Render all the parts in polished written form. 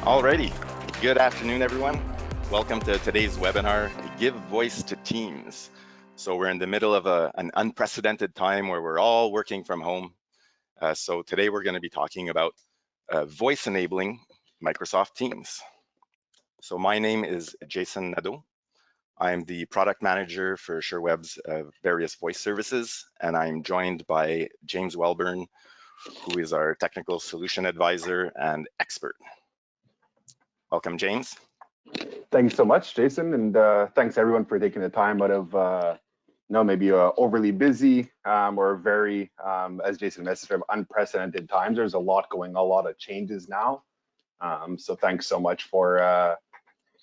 Alrighty, good afternoon, everyone. Welcome to today's webinar, Give Voice to Teams. So we're in the middle of an unprecedented time where we're all working from home. So today we're going to be talking about voice enabling Microsoft Teams. So my name is Jason Nadeau. I'm the product manager for Sherweb's various voice services, and I'm joined by James Welburn, who is our technical solution advisor and expert. Welcome, James. Thanks so much, Jason, and thanks everyone for taking the time out of maybe overly busy or very, as Jason mentioned, unprecedented times. There's a lot going on, a lot of changes now. So thanks so much for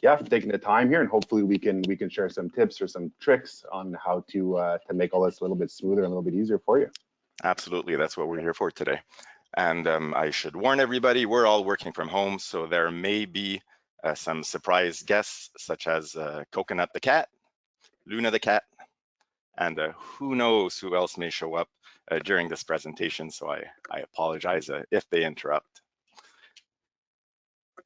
taking the time here, and hopefully we can share some tips or some tricks on how to make all this a little bit smoother and a little bit easier for you. Absolutely, that's what we're here for today. And I should warn everybody, we're all working from home, so there may be some surprise guests, such as Coconut the cat, Luna the cat, and who knows who else may show up during this presentation, so I apologize if they interrupt.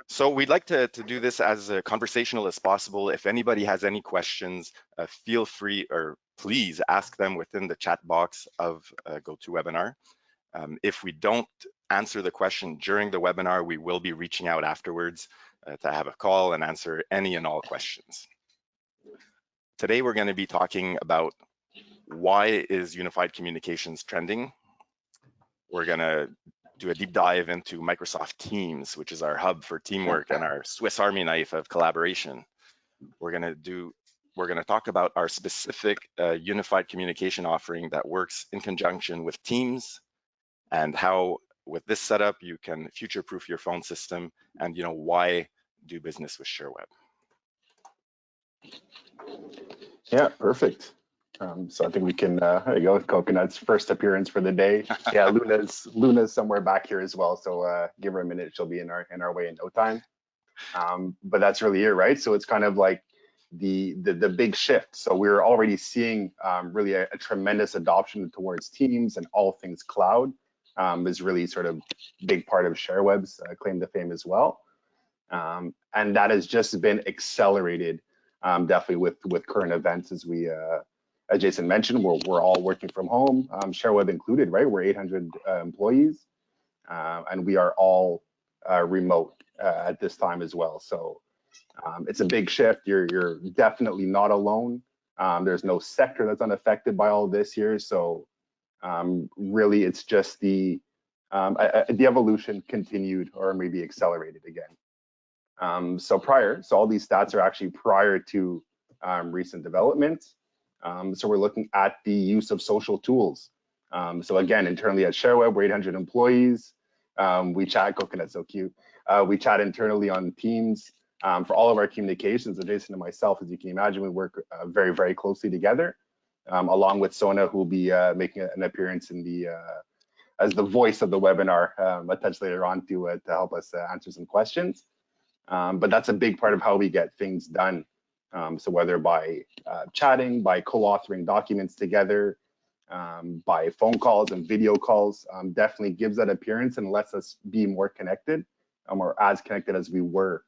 So we'd like to do this as conversational as possible. If anybody has any questions, feel free, or please ask them within the chat box of GoToWebinar. If we don't answer the question during the webinar, we will be reaching out afterwards to have a call and answer any and all questions. Today, we're going to be talking about why is unified communications trending. We're going to do a deep dive into Microsoft Teams, which is our hub for teamwork and our Swiss Army knife of collaboration. We're going to talk about our specific unified communication offering that works in conjunction with Teams, and how with this setup you can future-proof your phone system, and why do business with Sherweb. Yeah, perfect. So I think we can, there you go, with Coconut's first appearance for the day. Yeah, Luna's somewhere back here as well, so give her a minute, she'll be in our way in no time. But that's really it, right? So it's kind of like the big shift. So we're already seeing really a tremendous adoption towards Teams, and all things cloud is really sort of big part of Sherweb's claim to fame as well. And that has just been accelerated definitely with current events, as Jason mentioned, we're all working from home, Sherweb included, right? We're 800 employees, and we are all remote at this time as well. So it's a big shift. You're definitely not alone. There's no sector that's unaffected by all of this here. So really, it's just the evolution continued, or maybe accelerated again. So all these stats are actually prior to recent developments. So we're looking at the use of social tools. So again, internally at Sherweb, we're 800 employees. We chat, Coconut's so cute. We chat internally on Teams for all of our communications. So Jason and myself, as you can imagine, we work very, very closely together, along with Sona, who will be making an appearance in as the voice of the webinar a touch later on to help us answer some questions. But that's a big part of how we get things done. So whether by chatting, by co-authoring documents together, by phone calls and video calls, definitely gives that appearance and lets us be more connected, or as connected as we were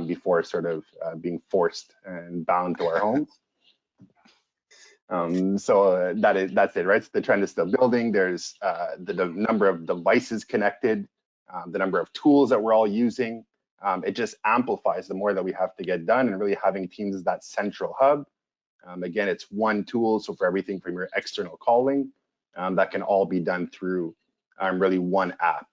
before sort of being forced and bound to our homes. So that's it, right? So the trend is still building. There's the number of devices connected, the number of tools that we're all using. It just amplifies the more that we have to get done, and really having Teams as that central hub. Again, it's one tool, so for everything from your external calling, that can all be done through really one app.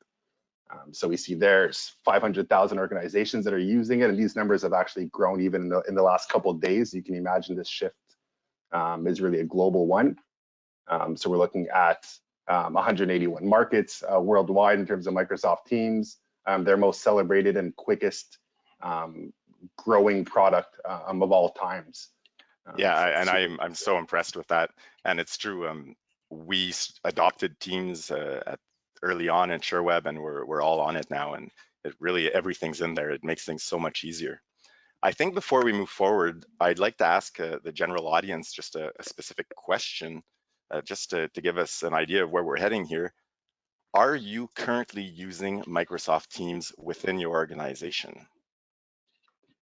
So we see there's 500,000 organizations that are using it, and these numbers have actually grown even in the last couple of days. You can imagine this shift is really a global one. So we're looking at 181 markets worldwide in terms of Microsoft Teams. Their most celebrated and quickest growing product of all times. Yeah, and I'm so impressed with that. And it's true. We adopted Teams early on in Sherweb, and we're all on it now. And it really, everything's in there. It makes things so much easier. I think before we move forward, I'd like to ask the general audience just a specific question, just to give us an idea of where we're heading here. Are you currently using Microsoft Teams within your organization?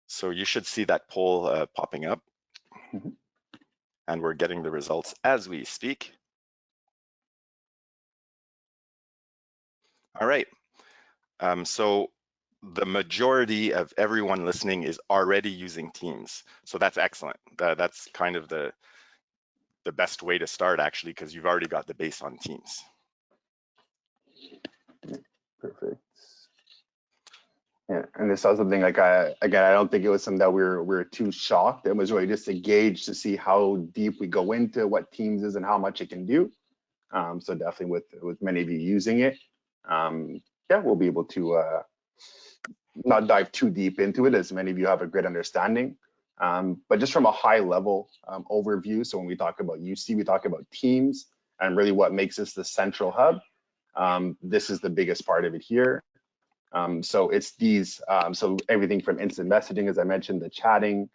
So you should see that poll popping up, Mhm. and we're getting the results as we speak. All right. So the majority of everyone listening is already using Teams. So that's excellent. That's kind of the best way to start, actually, because you've already got the base on Teams. Perfect. Yeah, and this was something like again, I don't think it was something that we were too shocked. It was really just a gauge to see how deep we go into what Teams is and how much it can do. So definitely with many of you using it, yeah, we'll be able to not dive too deep into it, as many of you have a great understanding. But just from a high level overview, so when we talk about UC, we talk about Teams and really what makes this the central hub. This is the biggest part of it here. So it's these, so everything from instant messaging, as I mentioned, the chatting,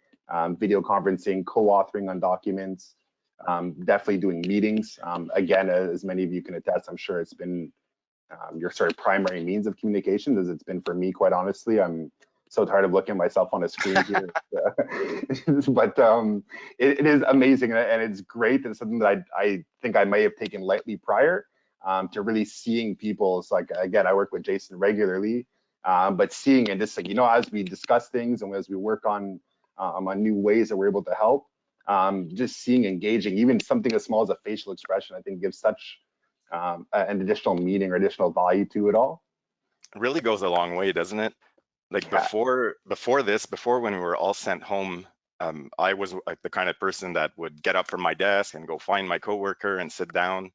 video conferencing, co-authoring on documents, definitely doing meetings. Again, as many of you can attest, I'm sure it's been your sort of primary means of communication, as it's been for me, quite honestly. I'm so tired of looking at myself on a screen here. But it is amazing, and it's great. And something that I think I may have taken lightly prior, to really seeing people. It's like, again, I work with Jason regularly, but seeing and just like, as we discuss things and as we work on new ways that we're able to help, just seeing, engaging, even something as small as a facial expression, I think gives such an additional meaning or additional value to it all. It really goes a long way, doesn't it? Like Yeah, before when we were all sent home, I was like the kind of person that would get up from my desk and go find my coworker and sit down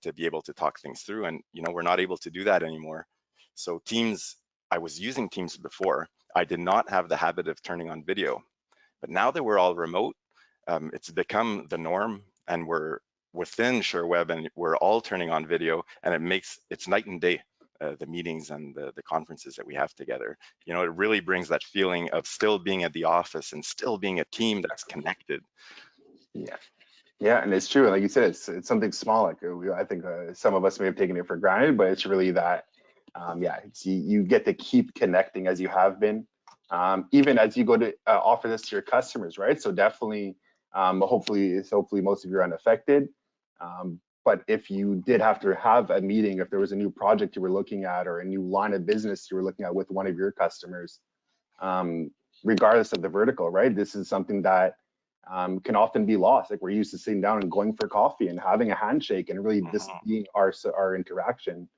to be able to talk things through. And we're not able to do that anymore. So Teams, I was using Teams before. I did not have the habit of turning on video, but now that we're all remote, it's become the norm, and we're within Sherweb, and we're all turning on video, and it's night and day. The meetings and the conferences that we have together, it really brings that feeling of still being at the office and still being a team that's connected. yeah, yeah, and it's true. Like you said, it's something small. Like I think some of us may have taken it for granted, but it's really that. Yeah, you get to keep connecting as you have been, even as you go to offer this to your customers, right? So definitely, hopefully most of you are unaffected. But if you did have to have a meeting, if there was a new project you were looking at or a new line of business you were looking at with one of your customers, um, regardless of the vertical, right? This is something that can often be lost. Like we're used to sitting down and going for coffee and having a handshake and really this Mhm. being our interaction.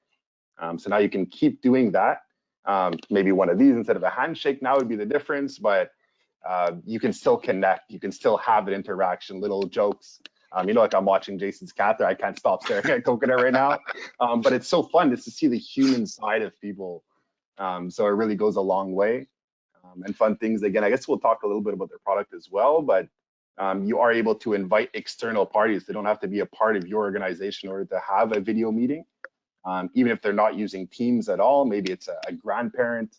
So now you can keep doing that. Maybe one of these instead of a handshake now would be the difference, but you can still connect. You can still have an interaction, little jokes. Like I'm watching Jason's cat there. I can't stop staring at Coconut right now. But it's so fun just to see the human side of people. So it really goes a long way. And fun things, again, I guess we'll talk a little bit about their product as well, but you are able to invite external parties. They don't have to be a part of your organization in order to have a video meeting. Even if they're not using Teams at all, maybe it's a grandparent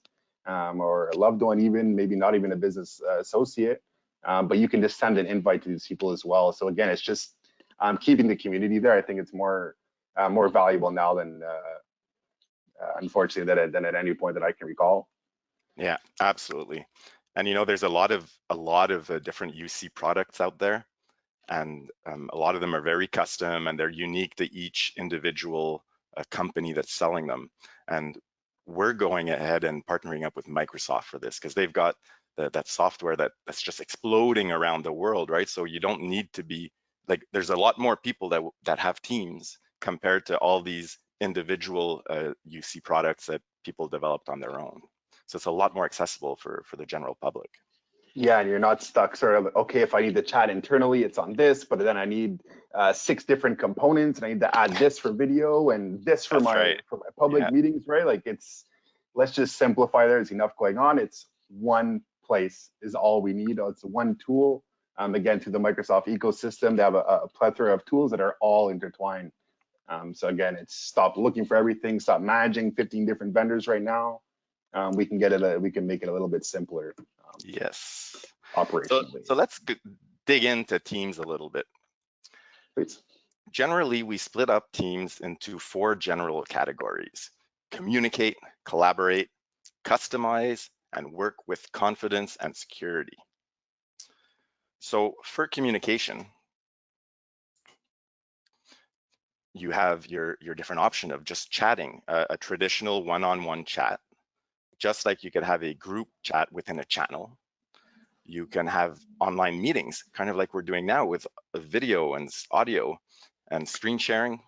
or a loved one, even maybe not even a business associate, but you can just send an invite to these people as well. So again, it's just keeping the community there. I think it's more valuable now than unfortunately than at any point that I can recall. Yeah, absolutely. And there's a lot of different UC products out there, and a lot of them are very custom and they're unique to each individual company that's selling them. And we're going ahead and partnering up with Microsoft for this because they've got that software that's just exploding around the world, right? So you don't need to be like, there's a lot more people that have Teams compared to all these individual UC products that people developed on their own. So it's a lot more accessible for the general public. Yeah, and you're not stuck sort of, okay, if I need to chat internally, it's on this, but then I need 6 different components and I need to add this for video and this for That's my right. public Yeah. meetings, right? Like let's just simplify. There's enough going on. It's one place is all we need. It's one tool. Again, through the Microsoft ecosystem, they have a plethora of tools that are all intertwined. So again, it's stop looking for everything, stop managing 15 different vendors right now. We can we can make it a little bit simpler Yes. So, operationally. so let's dig into Teams a little bit. Please. Generally, we split up teams into 4 general categories: communicate, collaborate, customize, and work with confidence and security. So for communication, you have your different option of just chatting, a traditional one-on-one chat, just like you could have a group chat within a channel. You can have online meetings, kind of like we're doing now with video and audio and screen sharing.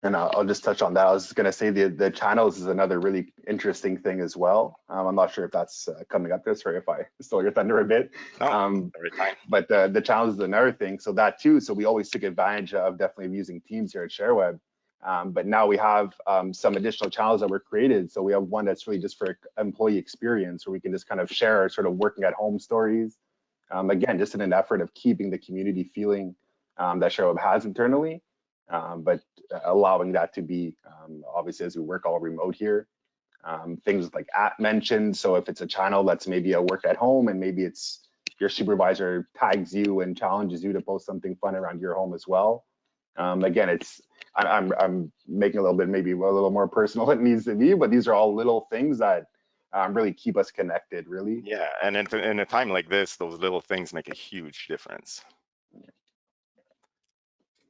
And I'll just touch on that. I was going to say the channels is another really interesting thing as well. I'm not sure if that's coming up this, or if I stole your thunder a bit. No, every time. But the channels is another thing. So that too. So we always took advantage of definitely using Teams here at Sherweb. But now we have some additional channels that were created. So we have one that's really just for employee experience, where we can just kind of share our sort of working at home stories. Again, just in an effort of keeping the community feeling that Sherweb has internally. But allowing that to be, obviously, as we work all remote here, things like at mentioned. So if it's a channel that's maybe a work at home, and maybe it's your supervisor tags you and challenges you to post something fun around your home as well. Again, I'm making a little bit, maybe a little more personal than it needs to be, but these are all little things that really keep us connected, really. Yeah, and in a time like this, those little things make a huge difference.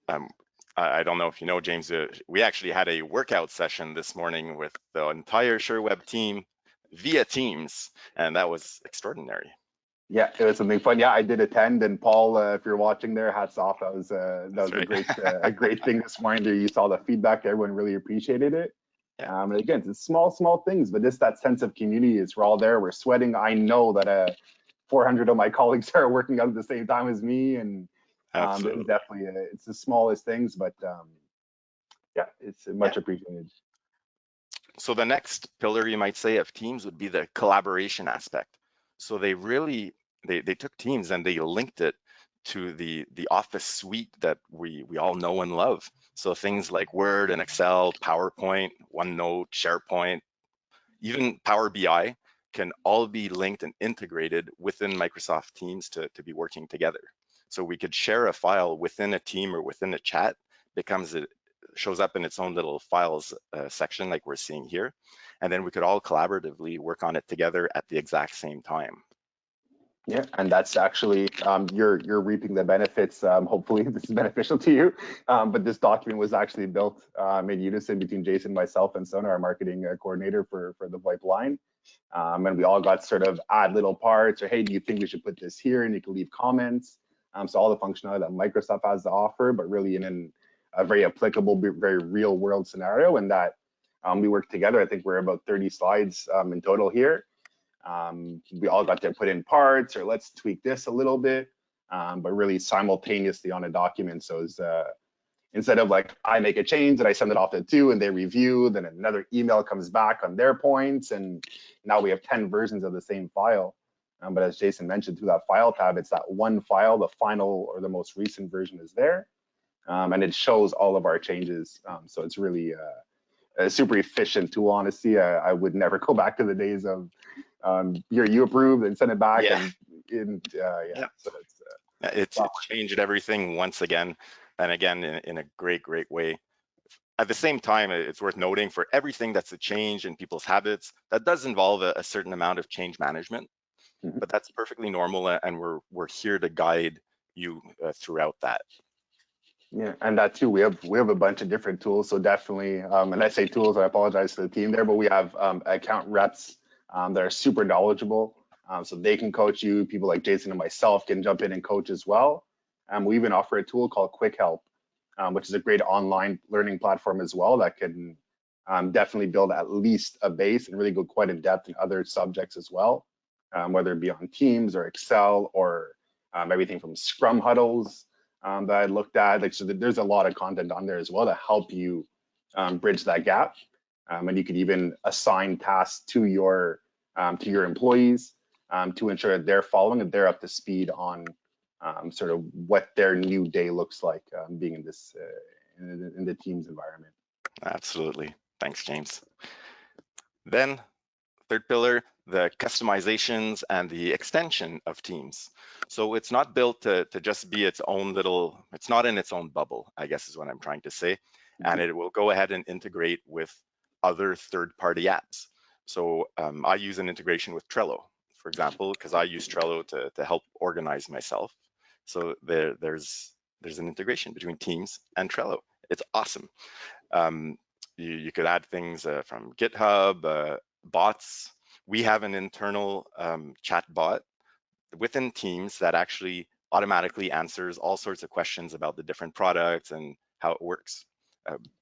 Um, I don't know if you know, James, we actually had a workout session this morning with the entire Sherweb team via Teams, and that was extraordinary. Yeah, it was something fun. Yeah, I did attend, and Paul, if you're watching there, hats off. That was That's right. a great thing this morning. There, you saw the feedback. Everyone really appreciated it. Yeah, And again, it's small things, but just that sense of community is we're all there. We're sweating. I know that 400 of my colleagues are working out at the same time as me, and it's absolutely. definitely it's the smallest things, but yeah, it's Yeah. much appreciated. So the next pillar, you might say, of Teams would be the collaboration aspect. So they took Teams and they linked it to the Office suite that we all know and love. So things like Word and Excel, PowerPoint, OneNote, SharePoint, even Power BI can all be linked and integrated within Microsoft Teams to be working together. So we could share a file within a team or within a chat, shows up in its own little files section like we're seeing here. And then we could all collaboratively work on it together at the exact same time. Yeah, and that's actually you're reaping the benefits. Hopefully, this is beneficial to you. But this document was actually built in unison between Jason, myself, and Sona, our marketing coordinator for the VoIP line. And we all got sort of add little parts, or hey, do you think we should put this here? And you can leave comments. So all the functionality that Microsoft has to offer, but really in a very applicable, very real world scenario. And that we worked together. I think we're about 30 slides in total here. We all got to put in parts, or let's tweak this a little bit, but really simultaneously on a document. So it's, instead of like I make a change and I send it off to two and they review, then another email comes back on their points, and now we have 10 versions of the same file. But as Jason mentioned, through that file tab, it's that one file, the final or the most recent version is there, and it shows all of our changes. So it's really a super efficient tool, honestly. I would never go back to the days of here you approve and send it back, Yeah, yeah. yeah. So It's changed everything once again, and again in a great way. At the same time, it's worth noting for everything that's a change in people's habits, that does involve a certain amount of change management, mhm. but that's perfectly normal, and we're here to guide you throughout that. Yeah, and that too, we have a bunch of different tools. So definitely, and I say tools, I apologize to the team there, but we have account reps that are super knowledgeable, so they can coach you. People like Jason and myself can jump in and coach as well. We even offer a tool called Quick Help, which is a great online learning platform as well that can definitely build at least a base and really go quite in depth in other subjects as well, whether it be on Teams or Excel or everything from Scrum huddles that I looked at. Like, so there's a lot of content on there as well to help you bridge that gap. And you could even assign tasks to your employees to ensure that they're following and they're up to speed on sort of what their new day looks like being in this in the Teams environment. Absolutely. Thanks, James. Then third pillar, the customizations and the extension of Teams. So it's not built to just be its own little, it's not in its own bubble, I guess is what I'm trying to say. And it will go ahead and integrate with other third-party apps. So I use an integration with Trello, for example, because I use Trello to help organize myself. So there's an integration between Teams and Trello. It's awesome. Um, you could add things from GitHub, bots. We have an internal chat bot within Teams that actually automatically answers all sorts of questions about the different products and how it works,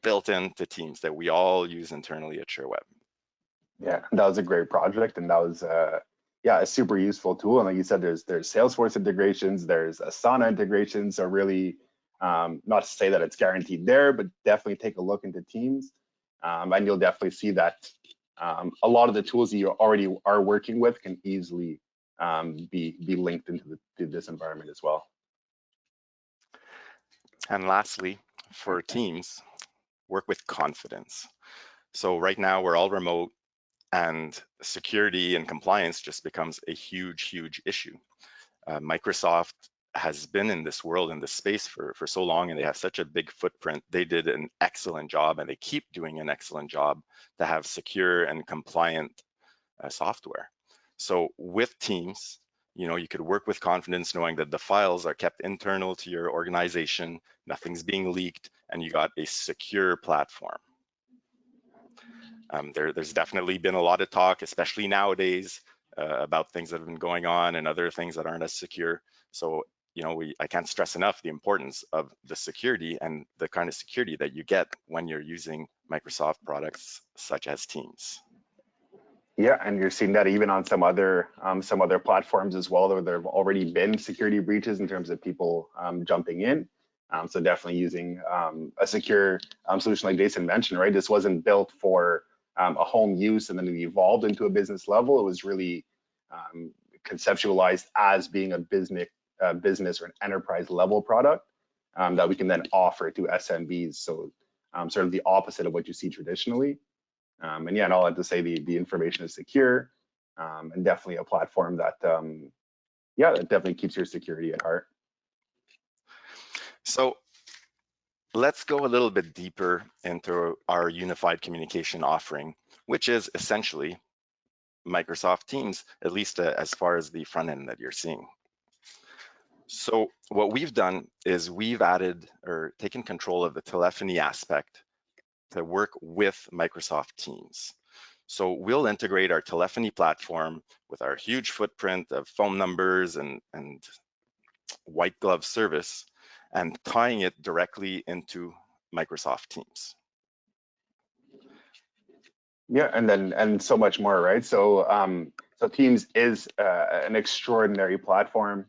built into Teams that we all use internally at Sherweb. Yeah, that was a great project, and that was yeah, a super useful tool. And like you said, there's Salesforce integrations, there's Asana integrations. So really, not to say that it's guaranteed there, but definitely take a look into Teams, and you'll definitely see that a lot of the tools that you already are working with can easily be linked into this environment as well. And lastly, for Teams, work with confidence. So right now we're all remote, and security and compliance just becomes a huge issue. Microsoft has been in this world, in this space for so long, and they have such a big footprint. They did an excellent job, and they keep doing an excellent job to have secure and compliant software. So with Teams, you could work with confidence knowing that the files are kept internal to your organization, nothing's being leaked, and you got a secure platform. There's definitely been a lot of talk, especially nowadays, about things that have been going on and other things that aren't as secure. So, I can't stress enough the importance of the security and the kind of security that you get when you're using Microsoft products such as Teams. Yeah, and you're seeing that even on some other platforms as well, where there have already been security breaches in terms of people jumping in. So definitely using a secure solution like Jason mentioned, right? This wasn't built for a home use and then it evolved into a business level. It was really conceptualized as being a business or an enterprise level product that we can then offer to SMBs. So sort of the opposite of what you see traditionally. And yeah, and all I have to say, the information is secure, and definitely a platform that, yeah, that definitely keeps your security at heart. So let's go a little bit deeper into our unified communication offering, which is essentially Microsoft Teams, at least as far as the front end that you're seeing. So what we've done is we've added or taken control of the telephony aspect to work with Microsoft Teams. So we'll integrate our telephony platform with our huge footprint of phone numbers and white glove service and tying it directly into Microsoft Teams. Yeah, and so much more, right? So so Teams is an extraordinary platform.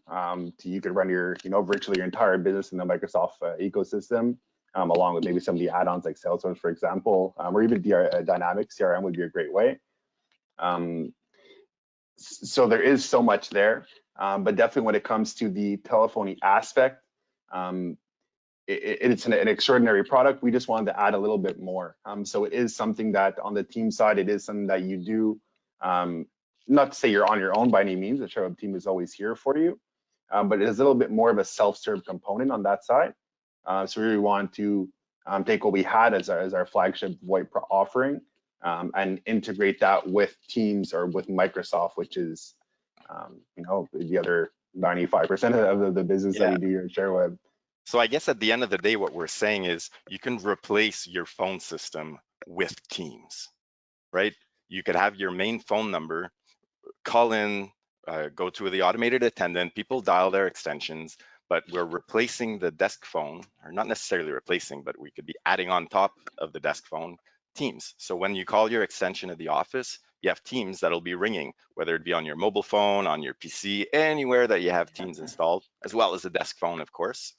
You could run your virtually your entire business in the Microsoft ecosystem, along with maybe some of the add-ons like Salesforce, for example, or even Dynamics CRM would be a great way. So there is so much there, but definitely when it comes to the telephony aspect, it's an extraordinary product. We just wanted to add a little bit more. So it is something that on the team side, it is something that you do. Not to say you're on your own by any means. The Sherweb team is always here for you, but it is a little bit more of a self-serve component on that side. So we really want to take what we had as our flagship VoIP offering and integrate that with Teams or with Microsoft, which is the other 95% of the business that we do here at Sherweb. So I guess at the end of the day, what we're saying is you can replace your phone system with Teams, right? You could have your main phone number, call in, go to the automated attendant, people dial their extensions, but we're replacing the desk phone, or not necessarily replacing, but we could be adding on top of the desk phone Teams. So when you call your extension at the office, you have Teams that'll be ringing, whether it be on your mobile phone, on your PC, anywhere that you have Teams installed, as well as the desk phone, of course.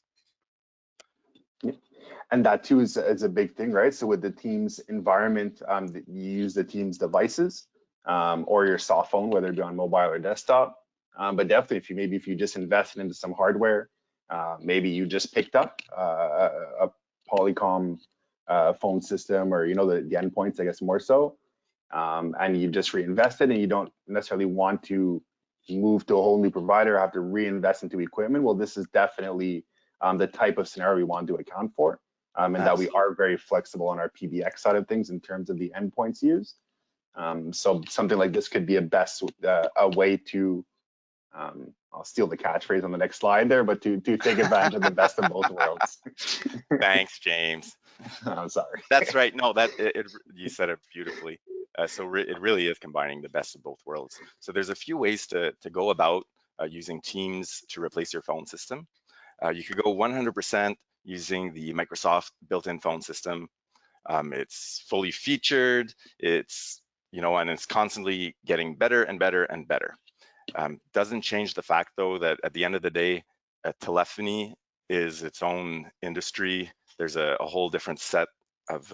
And that too is a big thing, right? So with the Teams environment, you use the Teams devices or your soft phone, whether it be on mobile or desktop. But definitely, if you just invested into some hardware, maybe you just picked up a Polycom phone system, or the endpoints, I guess more so. and you just reinvest it, and you don't necessarily want to move to a whole new provider or have to reinvest into equipment, well, this is definitely the type of scenario we want to account for, and that we are very flexible on our PBX side of things in terms of the endpoints used. So something like this could be a way to, I'll steal the catchphrase on the next slide there, but to take advantage of the best of both worlds. Thanks, James. I'm sorry. That's right. No, you said it beautifully. It really is combining the best of both worlds. So there's a few ways to go about using Teams to replace your phone system. You could go 100% using the Microsoft built-in phone system. It's fully featured. And it's constantly getting better and better and better. Doesn't change the fact, though, that at the end of the day, telephony is its own industry. There's a whole different set of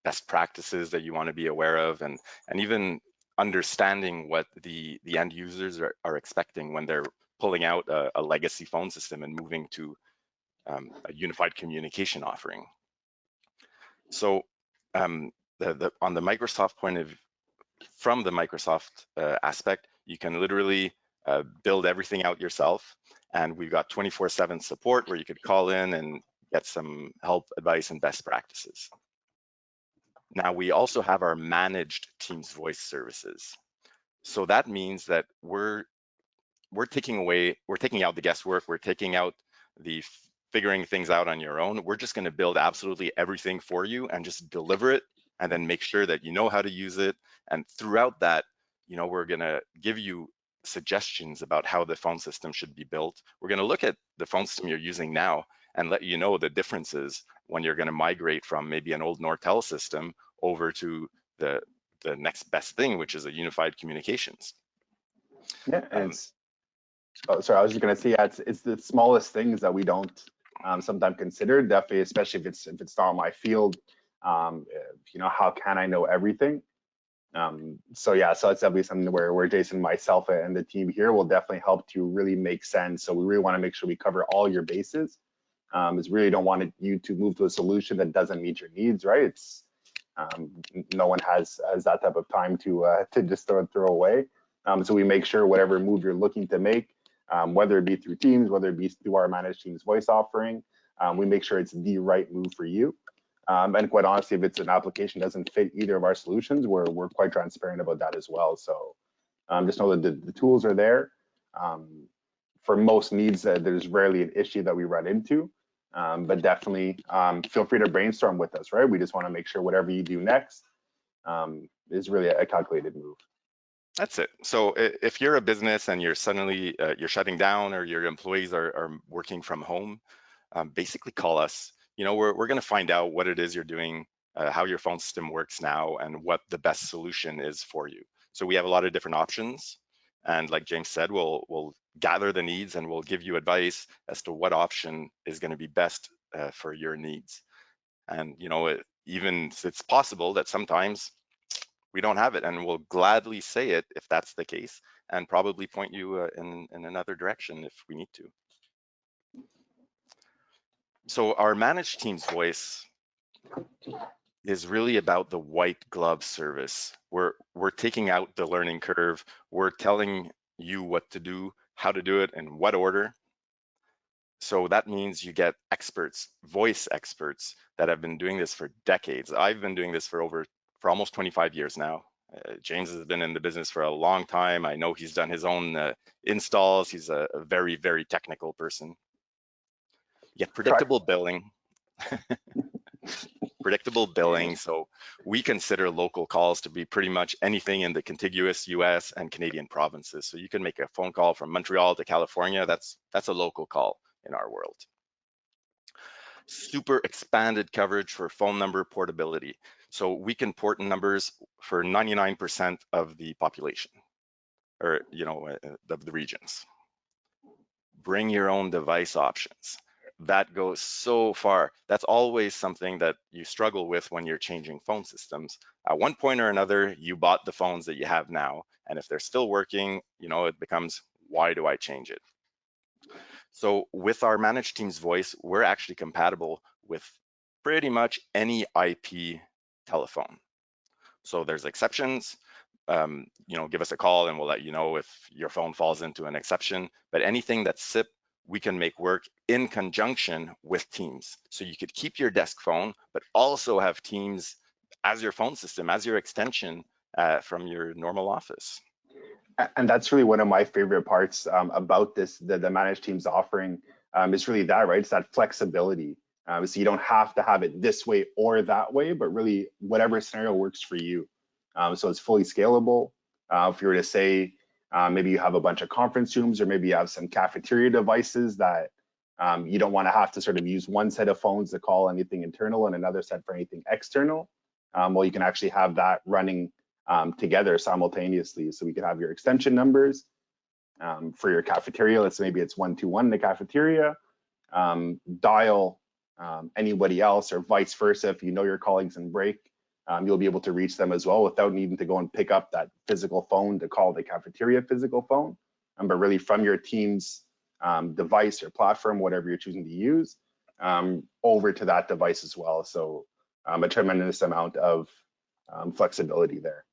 best practices that you want to be aware of, and even understanding what the end users are expecting when they're pulling out a legacy phone system and moving to a unified communication offering. So on the Microsoft from the Microsoft aspect, you can literally build everything out yourself. And we've got 24/7 support where you could call in and get some help, advice, and best practices. Now, we also have our managed Teams voice services. So that means that we're taking out the guesswork, we're taking out the figuring things out on your own. We're just going to build absolutely everything for you and just deliver it, and then make sure that you know how to use it. And throughout that, we're going to give you suggestions about how the phone system should be built. We're going to look at the phone system you're using now and let you know the differences when you're going to migrate from maybe an old Nortel system over to the next best thing, which is a unified communications. Yeah, and sorry, I was just gonna say, yeah, it's the smallest things that we don't sometimes consider. Definitely, especially if it's not my field. How can I know everything? So yeah, so it's definitely something where Jason, myself, and the team here will definitely help to really make sense. So we really want to make sure we cover all your bases. Is really don't want you to move to a solution that doesn't meet your needs, right? It's no one has that type of time to just throw away. So we make sure whatever move you're looking to make, whether it be through Teams, whether it be through our managed Teams voice offering, we make sure it's the right move for you. And quite honestly, if it's an application that doesn't fit either of our solutions, we're quite transparent about that as well. So just know that the tools are there. For most needs, there's rarely an issue that we run into, but definitely feel free to brainstorm with us, right? We just want to make sure whatever you do next is really a calculated move. That's it. So if you're a business and you're suddenly you're shutting down, or your employees are working from home, basically call us. We're going to find out what it is you're doing, how your phone system works now, and what the best solution is for you. So we have a lot of different options, and like James said, we'll gather the needs and we'll give you advice as to what option is going to be best for your needs. And it's possible that sometimes we don't have it, and we'll gladly say it if that's the case, and probably point you in another direction if we need to. So our managed Teams voice is really about the white glove service. We're taking out the learning curve. We're telling you what to do, how to do it, in what order. So that means you get experts, voice experts that have been doing this for decades. I've been doing this for almost 25 years now. James has been in the business for a long time. I know he's done his own installs. He's a very, very technical person. You get predictable billing. Predictable billing. So we consider local calls to be pretty much anything in the contiguous US and Canadian provinces. So you can make a phone call from Montreal to California. That's a local call in our world. Super expanded coverage for phone number portability. So we can port numbers for 99% of the population, or of the regions. Bring your own device options. That goes so far. That's always something that you struggle with when you're changing phone systems. At one point or another, you bought the phones that you have now, and if they're still working, it becomes, why do I change it? So with our managed Teams voice, we're actually compatible with pretty much any IP telephone. So there's exceptions. Give us a call and we'll let you know if your phone falls into an exception. But anything that's SIP, we can make work in conjunction with Teams. So you could keep your desk phone, but also have Teams as your phone system, as your extension from your normal office. And that's really one of my favorite parts about this, the managed teams offering, is really that, right? It's that flexibility. So you don't have to have it this way or that way, but really whatever scenario works for you. So it's fully scalable. If you were to say, maybe you have a bunch of conference rooms, or maybe you have some cafeteria devices that you don't want to have to sort of use one set of phones to call anything internal and another set for anything external. Well, you can actually have that running together simultaneously. So we could have your extension numbers for your cafeteria. Let's say maybe it's 121 in the cafeteria. Dial anybody else, or vice versa. If you know your colleagues in break, you'll be able to reach them as well without needing to go and pick up that physical phone to call the cafeteria physical phone. But really from your team's device or platform, whatever you're choosing to use, over to that device as well. So a tremendous amount of flexibility there.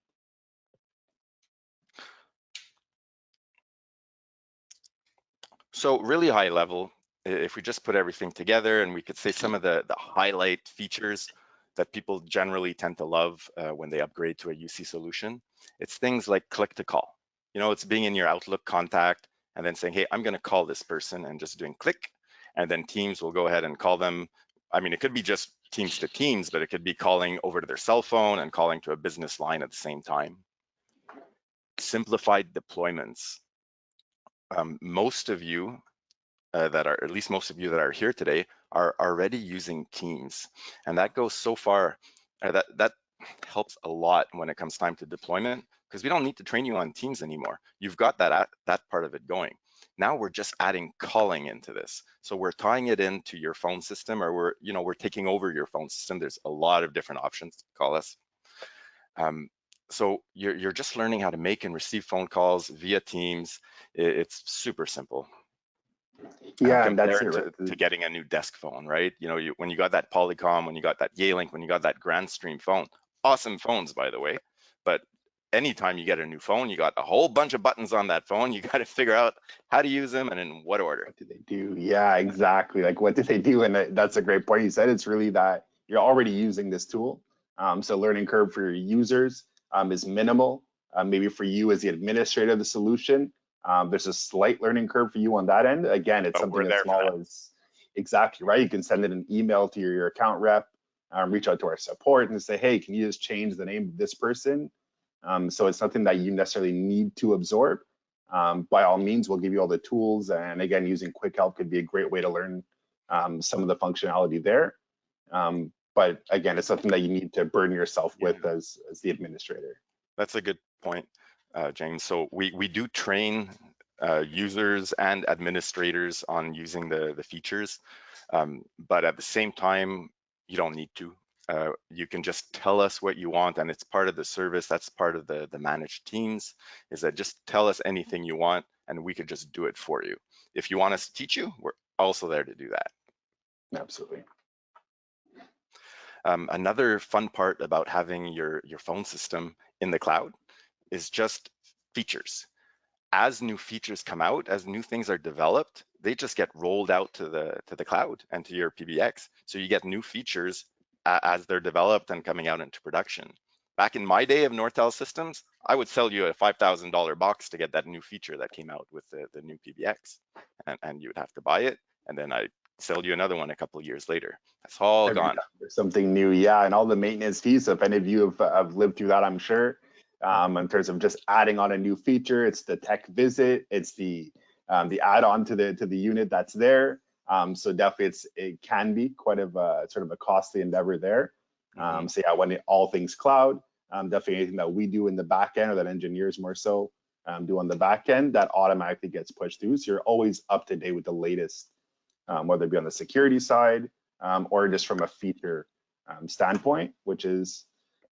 So really high level, if we just put everything together and we could say some of the highlight features that people generally tend to love when they upgrade to a UC solution, it's things like click to call. It's being in your Outlook contact and then saying, hey, I'm going to call this person, and just doing click, and then Teams will go ahead and call them. I mean, it could be just Teams to Teams, but it could be calling over to their cell phone and calling to a business line at the same time. Simplified deployments. Most of you at least most of you that are here today, are already using Teams, and that goes so far. That helps a lot when it comes time to deployment, because we don't need to train you on Teams anymore. You've got that part of it going. Now we're just adding calling into this, so we're tying it into your phone system, or we're taking over your phone system. There's a lot of different options to call us. So you're just learning how to make and receive phone calls via Teams. It's super simple. Yeah, and that's it, Compared right? to getting a new desk phone, right? When you got that Polycom, when you got that Yealink, when you got that Grandstream phone, awesome phones, by the way. But anytime you get a new phone, you got a whole bunch of buttons on that phone. You got to figure out how to use them and in what order. What do they do? Yeah, exactly. Like, what do they do? And that's a great point. You said it's really that you're already using this tool. So learning curve for your users is minimal. Maybe for you as the administrator of the solution, there's a slight learning curve for you on that end. Again, it's But we're something as there for that. small as exactly right. You can send it an email to your account rep, reach out to our support and say, hey, can you just change the name of this person? So it's something that you necessarily need to absorb. By all means, we'll give you all the tools. And again, using Quick Help could be a great way to learn some of the functionality there. But again, it's something that you need to burden yourself with as the administrator. That's a good point, James. So we do train users and administrators on using the features, but at the same time, you don't need to. You can just tell us what you want, and it's part of the service. That's part of the managed teams, is that just tell us anything you want, and we could just do it for you. If you want us to teach you, we're also there to do that. Absolutely. Another fun part about having your phone system in the cloud is just features. As new features come out, as new things are developed, they just get rolled out to the cloud and to your PBX. So you get new features as they're developed and coming out into production. Back in my day of Nortel systems, I would sell you a $5,000 box to get that new feature that came out with the new PBX, and you would have to buy it, and then I sell you another one a couple of years later. That's all Every gone. time there's something new, yeah, and all the maintenance fees. So if any of you have lived through that, I'm sure. In terms of just adding on a new feature, it's the tech visit, it's the add-on to the unit that's there. So definitely, it can be quite of a sort of a costly endeavor there. So yeah, when all things cloud, definitely anything that we do in the back end, or that engineers more so do on the back end, that automatically gets pushed through. So you're always up to date with the latest, whether it be on the security side, or just from a feature standpoint, which is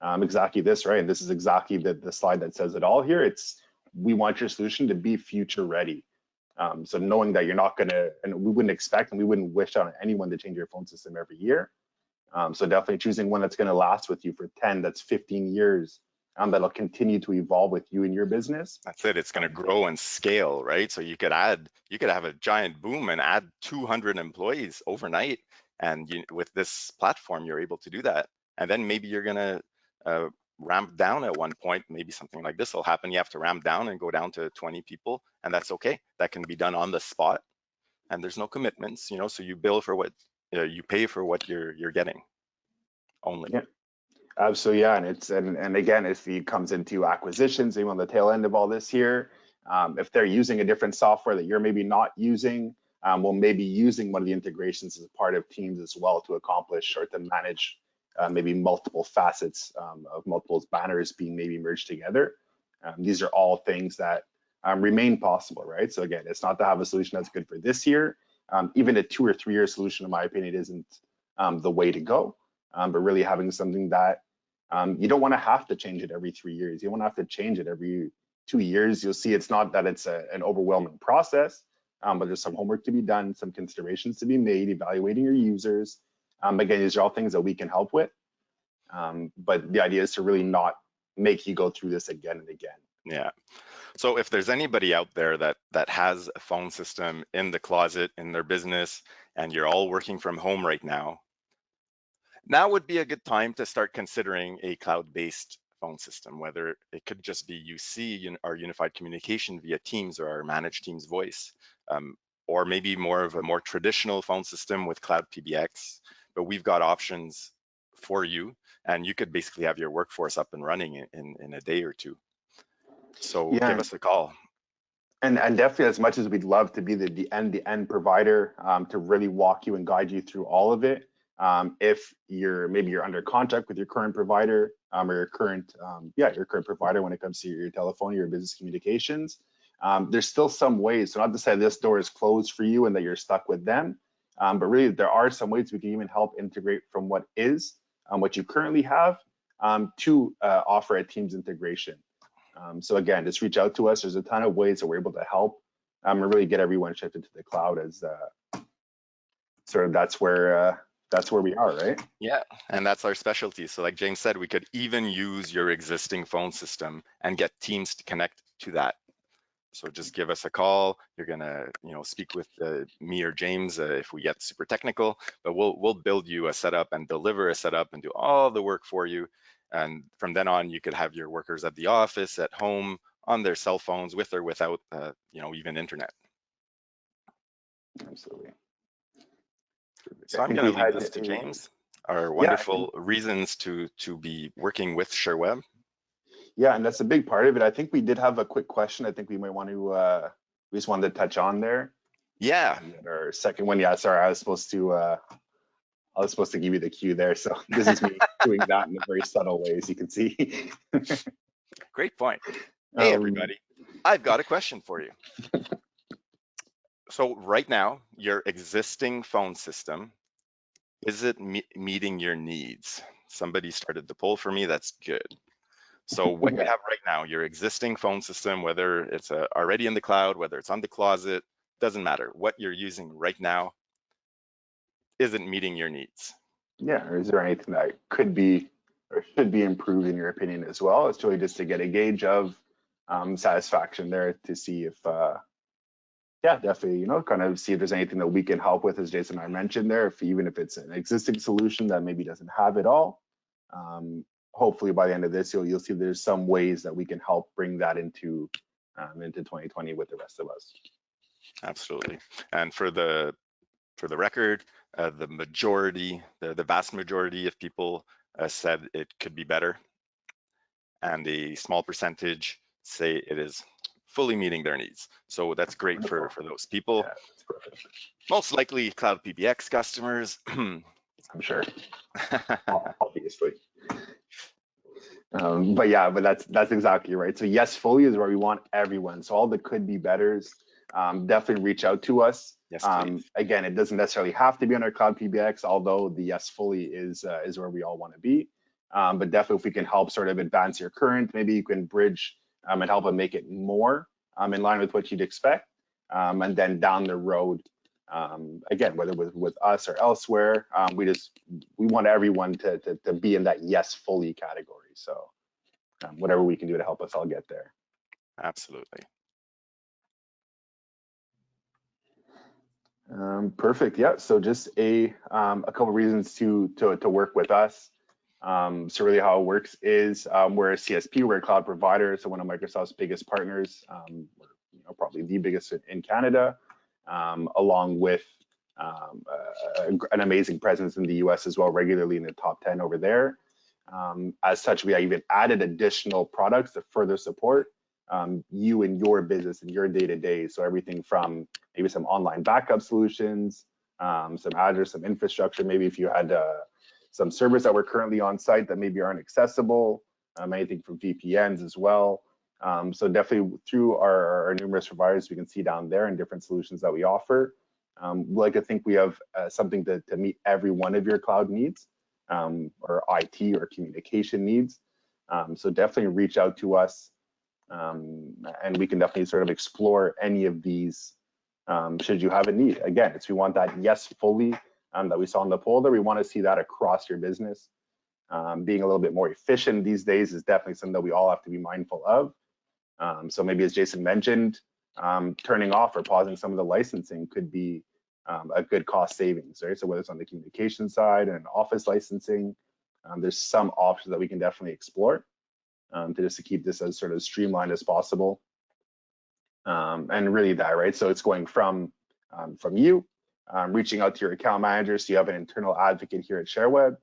exactly this, right? And this is exactly the slide that says it all here. We want your solution to be future ready. So knowing that you're not gonna, and we wouldn't expect and we wouldn't wish on anyone to change your phone system every year. So definitely choosing one that's going to last with you for 10, that's 15 years, that'll continue to evolve with you and your business. That's it. It's going to grow and scale, right? So you could have a giant boom and add 200 employees overnight. And with this platform, you're able to do that. And then maybe you're going to ramp down at one point. Maybe something like this will happen. You have to ramp down and go down to 20 people, and that's okay. That can be done on the spot, and there's no commitments, so you bill for what you pay for what you're getting only. Yeah. So yeah, and again, if it comes into acquisitions, even on the tail end of all this here, if they're using a different software that you're maybe not using, well, maybe using one of the integrations as a part of Teams as well to accomplish or to manage maybe multiple facets of multiple banners being maybe merged together. These are all things that remain possible, right? So again, it's not to have a solution that's good for this year. Even a 2 or 3 year solution, in my opinion, isn't the way to go. But really having something that you don't want to have to change it every 3 years. You don't want to have to change it every 2 years. You'll see it's not that it's an overwhelming process, but there's some homework to be done, some considerations to be made, evaluating your users. Again, these are all things that we can help with. But the idea is to really not make you go through this again and again. Yeah. So if there's anybody out there that has a phone system in the closet in their business, and you're all working from home right now would be a good time to start considering a cloud-based phone system, whether it could just be UC, our unified communication via Teams or our managed Teams voice, or maybe more of a more traditional phone system with cloud PBX. But we've got options for you, and you could basically have your workforce up and running in a day or two. So Yeah, give us a call. and definitely, as much as we'd love to be the end provider to really walk you and guide you through all of it, if you're under contract with your current provider or your current provider when it comes to your telephone, your business communications, there's still some ways. So not to say this door is closed for you and that you're stuck with them, but really there are some ways we can even help integrate from what you currently have to offer a Teams integration. So again, just reach out to us. There's a ton of ways that we're able to help and really get everyone shifted to the cloud as sort of that's where we are, right? Yeah, and that's our specialty. So like James said, we could even use your existing phone system and get Teams to connect to that. So just give us a call. You're gonna, speak with me or James if we get super technical, but we'll build you a setup and deliver a setup and do all the work for you. And from then on, you could have your workers at the office, at home, on their cell phones, with or without, even internet. Absolutely. So I'm going to leave this to James. Our wonderful reasons to be working with Sherweb. Yeah, and that's a big part of it. I think we did have a quick question. I think we might want to we just wanted to touch on there. Yeah. Our second one. Yeah, sorry, I was supposed to give you the cue there. So this is me doing that in a very subtle way, as you can see. Great point. Hey, everybody. I've got a question for you. So right now, your existing phone system, is it meeting your needs? Somebody started the poll for me. That's good. So what you have right now, your existing phone system, whether it's already in the cloud, whether it's on the closet, doesn't matter. What you're using right now isn't meeting your needs. Yeah, or is there anything that could be or should be improved in your opinion as well? It's really just to get a gauge of satisfaction there to see if, definitely, kind of see if there's anything that we can help with, as Jason and I mentioned there, even if it's an existing solution that maybe doesn't have it all. Hopefully by the end of this, you'll see there's some ways that we can help bring that into 2020 with the rest of us. Absolutely. And for the record, the vast majority of people said it could be better, and a small percentage say it is fully meeting their needs. So that's great for those people. Yeah, that's perfect. Most likely cloud PBX customers. I'm sure. Obviously. But that's exactly right. So yes, fully is where we want everyone. So all the could be betters, definitely reach out to us. Yes, please. Again, it doesn't necessarily have to be on our cloud PBX, although the yes fully is where we all want to be. But definitely, if we can help sort of advance your current, maybe you can bridge and help them make it more in line with what you'd expect. And then down the road, Again, whether with us or elsewhere, we want everyone to be in that yes fully category. So whatever we can do to help us all get there. Absolutely. Perfect. Yeah. So just a couple reasons to work with us. So really how it works is we're a CSP, we're a cloud provider. So one of Microsoft's biggest partners, probably the biggest in Canada, along with an amazing presence in the US as well, regularly in the top 10 over there. As such, we even added additional products to further support you and your business and your day-to-day. So everything from maybe some online backup solutions, some Azure, some infrastructure, maybe if you had some servers that were currently on site that maybe aren't accessible, anything from VPNs as well. So definitely through our numerous providers, we can see down there and different solutions that we offer. We like to think we have something to meet every one of your cloud needs, or IT or communication needs. So definitely reach out to us, and we can definitely sort of explore any of these should you have a need. Again, we want that yes fully that we saw in the poll there. We want to see that across your business. Being a little bit more efficient these days is definitely something that we all have to be mindful of. So maybe as Jason mentioned, turning off or pausing some of the licensing could be a good cost savings, right? So whether it's on the communication side and office licensing, there's some options that we can definitely explore to keep this as sort of streamlined as possible. And really that, right? So it's going from you reaching out to your account manager. So you have an internal advocate here at Sherweb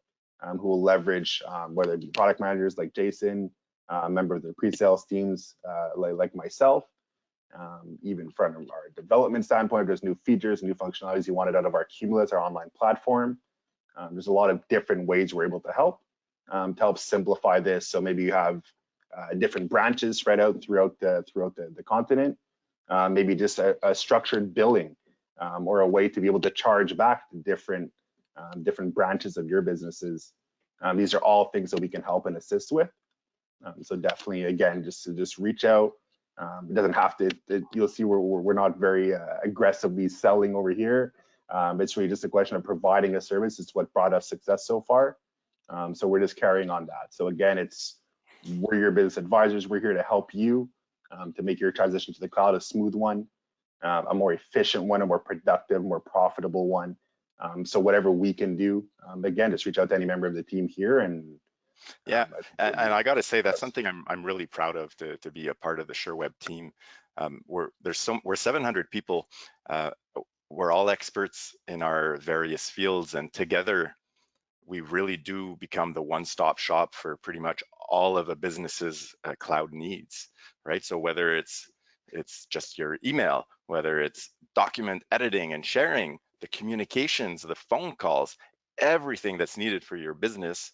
who will leverage whether it be product managers like Jason, a member of the pre-sales teams like myself, even from our development standpoint, if there's new features, new functionalities you wanted out of our Cumulus, our online platform. There's a lot of different ways we're able to help simplify this. So maybe you have different branches spread out throughout the continent. Maybe just a structured billing or a way to be able to charge back to different branches of your businesses. These are all things that we can help and assist with. So definitely, again, just reach out. It doesn't have to. You'll see we're not very aggressively selling over here. It's really just a question of providing a service. It's what brought us success so far. So we're just carrying on that. So again, we're your business advisors. We're here to help you to make your transition to the cloud a smooth one, a more efficient one, a more productive, more profitable one. So whatever we can do, again, just reach out to any member of the team here. And yeah, and I got to say that's something I'm really proud of to be a part of the Sherweb team. We're 700 people. We're all experts in our various fields, and together we really do become the one-stop shop for pretty much all of a business's cloud needs, right? So whether it's just your email, whether it's document editing and sharing, the communications, the phone calls, everything that's needed for your business,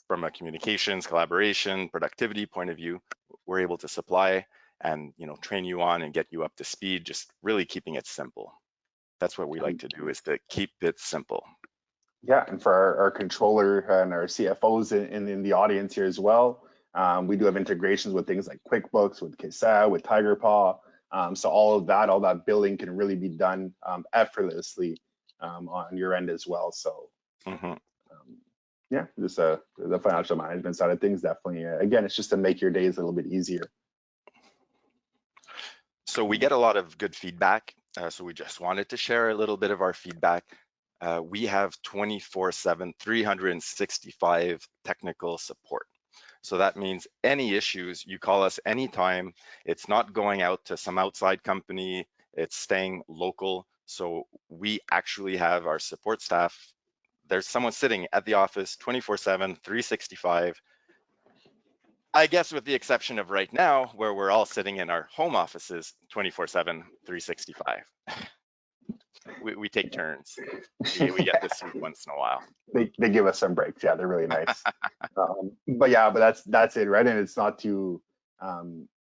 from a communications, collaboration, productivity point of view, we're able to supply and train you on and get you up to speed, just really keeping it simple. That's what we like to do, is to keep it simple. Yeah, and for our controller and our CFOs in the audience here as well, we do have integrations with things like QuickBooks, with Kesa, with TigerPaw. So all that billing can really be done effortlessly on your end as well. So yeah, just the financial management side of things, definitely. Again, it's just to make your days a little bit easier. So we get a lot of good feedback. So we just wanted to share a little bit of our feedback. We have 24/7, 365 technical support. So that means any issues, you call us anytime. It's not going out to some outside company, it's staying local. So we actually have our support staff. There's someone sitting at the office 24/7, 365. I guess with the exception of right now, where we're all sitting in our home offices 24/7, 365. We take turns. We get to sleep once in a while. They give us some breaks. Yeah, they're really nice. but that's it, right? And it's not too.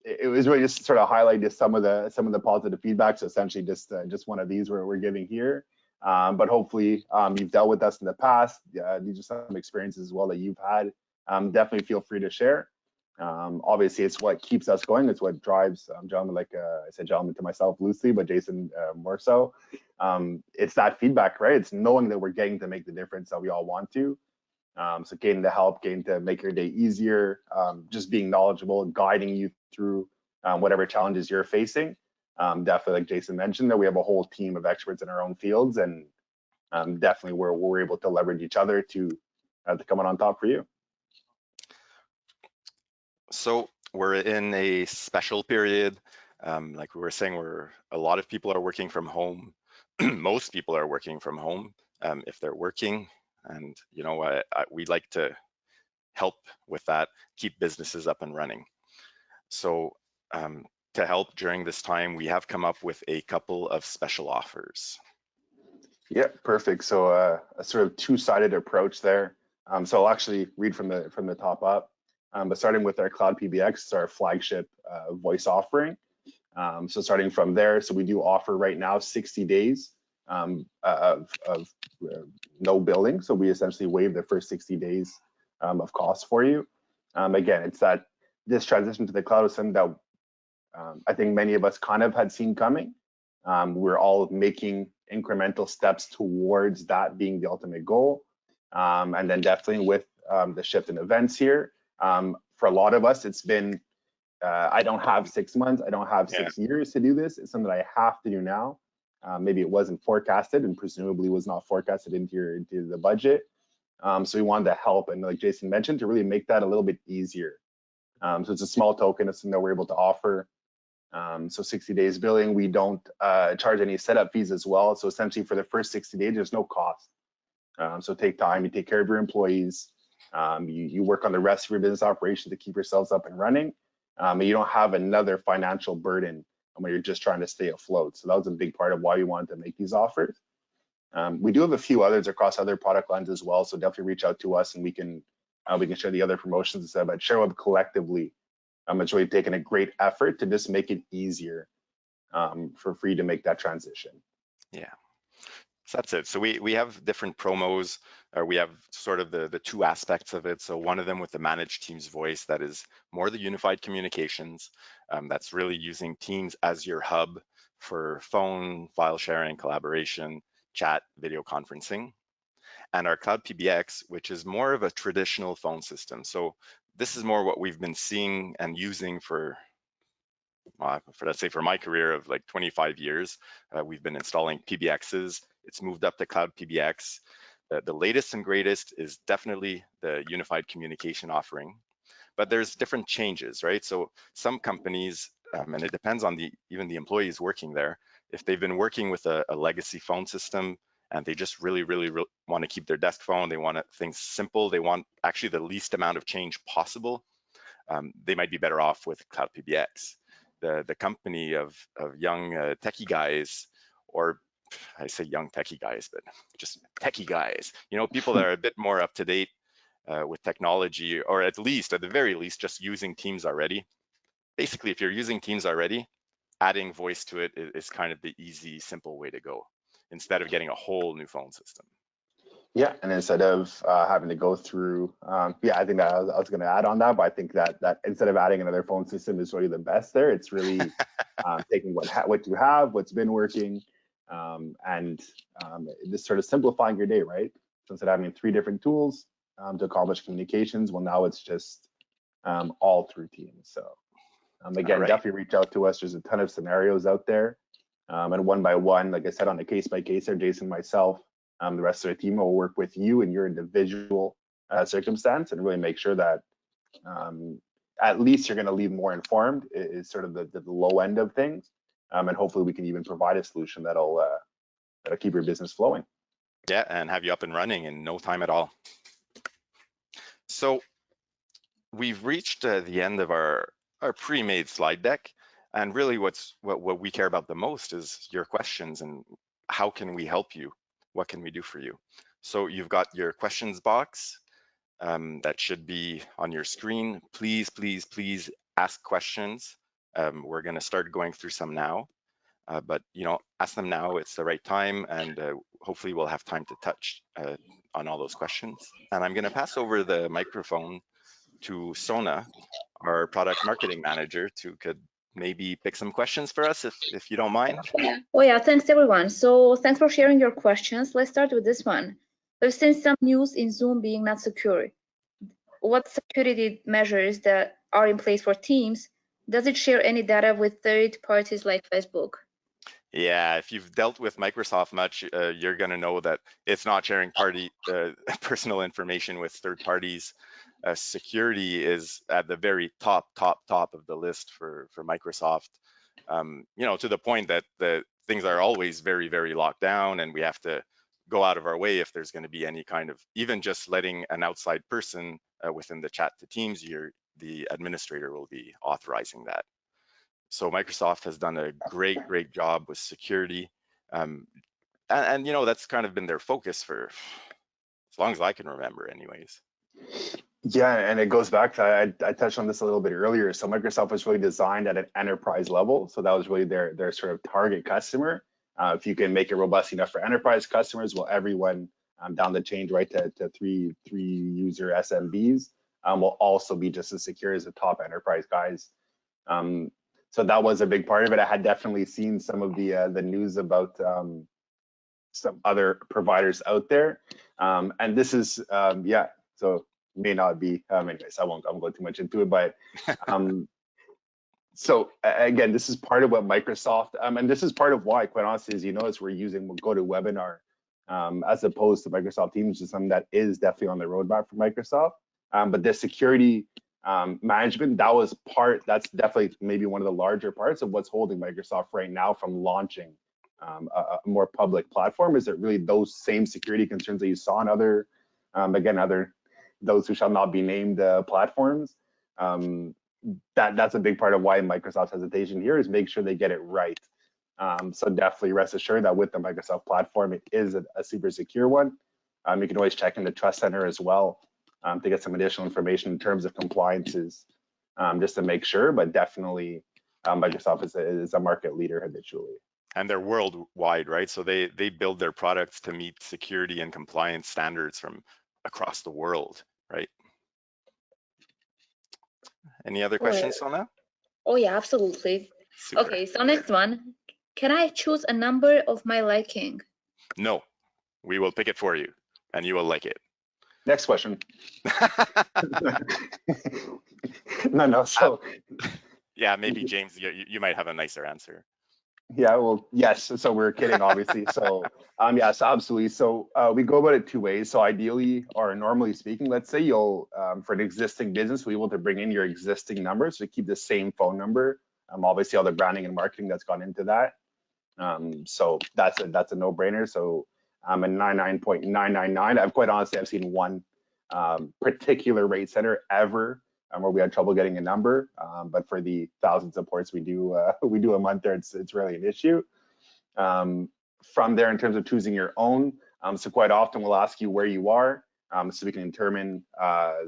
It was really just sort of highlight just some of the positive feedback. So essentially, just one of these we're giving here. But hopefully, you've dealt with us in the past. These are some experiences as well that you've had. Definitely feel free to share. Obviously, it's what keeps us going. It's what drives gentlemen, like I said, gentlemen to myself loosely, but Jason more so. It's that feedback, right? It's knowing that we're getting to make the difference that we all want to. So getting the help, getting to make your day easier, just being knowledgeable, guiding you through whatever challenges you're facing. Definitely, like Jason mentioned, that we have a whole team of experts in our own fields, and definitely we're able to leverage each other to come on top for you. So we're in a special period. Like we were saying, a lot of people are working from home. Most people are working from home if they're working, and we like to help with that, keep businesses up and running. So to help during this time, we have come up with a couple of special offers. Yeah, perfect. So a sort of two-sided approach there. So I'll actually read from the top up. But starting with our Cloud PBX, it's our flagship voice offering. So starting from there, so we do offer right now 60 days of no billing. So we essentially waive the first 60 days of costs for you. Again, it's that this transition to the cloud is something that I think many of us kind of had seen coming. We're all making incremental steps towards that being the ultimate goal. And then definitely with the shift in events here, for a lot of us, it's been, I don't have 6 months, I don't have 6 years to do this. It's something that I have to do now. Maybe it wasn't forecasted and presumably was not forecasted into the budget. So we wanted to help, and like Jason mentioned, to really make that a little bit easier. So it's a small token, it's something that we're able to offer. So 60 days billing, we don't charge any setup fees as well. So essentially for the first 60 days, there's no cost. So take time, you take care of your employees, you work on the rest of your business operation to keep yourselves up and running. And you don't have another financial burden when you're just trying to stay afloat. So that was a big part of why we wanted to make these offers. We do have a few others across other product lines as well. So definitely reach out to us and we can share the other promotions. But Sherweb collectively, it's really taken a great effort to just make it easier for you to make that transition. Yeah. So that's it. So we have different promos, or we have sort of the two aspects of it. So one of them with the managed Teams voice, that is more the unified communications. That's really using Teams as your hub for phone, file sharing, collaboration, chat, video conferencing. And our Cloud PBX, which is more of a traditional phone system. So this is more what we've been seeing and using for let's say for my career of like 25 years, we've been installing PBXs. It's moved up to Cloud PBX. The latest and greatest is definitely the unified communication offering, but there's different changes, right? So some companies, and it depends on even the employees working there, if they've been working with a legacy phone system and they just really want to keep their desk phone, they want things simple, they want actually the least amount of change possible, they might be better off with Cloud PBX. The company of young techie guys, or I say young techie guys, but just techie guys, people that are a bit more up to date with technology, or at the very least, just using Teams already. Basically, if you're using Teams already, adding voice to it is kind of the easy, simple way to go, instead of getting a whole new phone system. Yeah, and instead of having to go through, I think that I was going to add on that, but I think that instead of adding another phone system is really the best there. It's really taking what you have, what's been working, and just sort of simplifying your day, right? So instead of having 3 different tools to accomplish communications, well, now it's just all through Teams. So again, Right. definitely reach out to us. There's a ton of scenarios out there, and one by one, like I said, on a case by case, there, Jason, myself. The rest of the team will work with you in your individual circumstance and really make sure that at least you're going to leave more informed is sort of the low end of things. And hopefully we can even provide a solution that'll keep your business flowing. Yeah, and have you up and running in no time at all. So we've reached the end of our pre-made slide deck. And really what we care about the most is your questions and how can we help you? What can we do for you? So you've got your questions box that should be on your screen. Please ask questions. We're going to start going through some now, but ask them now. It's the right time, and hopefully we'll have time to touch on all those questions. And I'm going to pass over the microphone to Sona, our product marketing manager to could maybe pick some questions for us if you don't mind. Oh yeah, thanks everyone. So thanks for sharing your questions. Let's start with this one. We've seen some news in Zoom being not secure. What security measures that are in place for Teams? Does it share any data with third parties like Facebook? Yeah, if you've dealt with Microsoft much, you're going to know that it's not sharing personal information with third parties. Security is at the very top of the list for Microsoft. To the point that the things are always very locked down, and we have to go out of our way if there's going to be any kind of, even just letting an outside person within the chat to Teams, the administrator will be authorizing that. So Microsoft has done a great job with security. And that's kind of been their focus for as long as I can remember anyways. Yeah, and it goes back to, I touched on this a little bit earlier. So Microsoft was really designed at an enterprise level. So that was really their sort of target customer. If you can make it robust enough for enterprise customers, well, everyone down the chain, right, to three user SMBs will also be just as secure as the top enterprise guys. So that was a big part of it. I had definitely seen some of the news about some other providers out there, and this is yeah. So may not be. Anyways, I won't go too much into it, but so again, this is part of what Microsoft, and this is part of why, quite honestly, as you notice, we're using GoToWebinar as opposed to Microsoft Teams, which is something that is definitely on the roadmap for Microsoft. But the security management, that's definitely maybe one of the larger parts of what's holding Microsoft right now from launching a more public platform. Is it really those same security concerns that you saw in other, those who shall not be named platforms? That's a big part of why Microsoft's hesitation here is make sure they get it right. So definitely rest assured that with the Microsoft platform, it is a super secure one. You can always check in the Trust Center as well to get some additional information in terms of compliances, just to make sure. But definitely, Microsoft is a market leader habitually. And they're worldwide, right? So they build their products to meet security and compliance standards from across the world, right? Any other questions on that? Oh yeah, absolutely. Super. Okay, so next one. Can I choose a number of my liking? No, we will pick it for you and you will like it. Next question. No. So yeah, maybe James, you might have a nicer answer. Yeah, well, yes. So we're kidding, obviously. So yes, absolutely. So we go about it two ways. So ideally, or normally speaking, let's say you'll for an existing business, we're able to bring in your existing number, so keep the same phone number. Obviously, all the branding and marketing that's gone into that. So that's a no-brainer. So a 99.999. I've quite honestly, I've seen one particular rate center ever where we had trouble getting a number, but for the thousands of ports we do a month there, it's really an issue. From there, in terms of choosing your own, so quite often we'll ask you where you are, so we can determine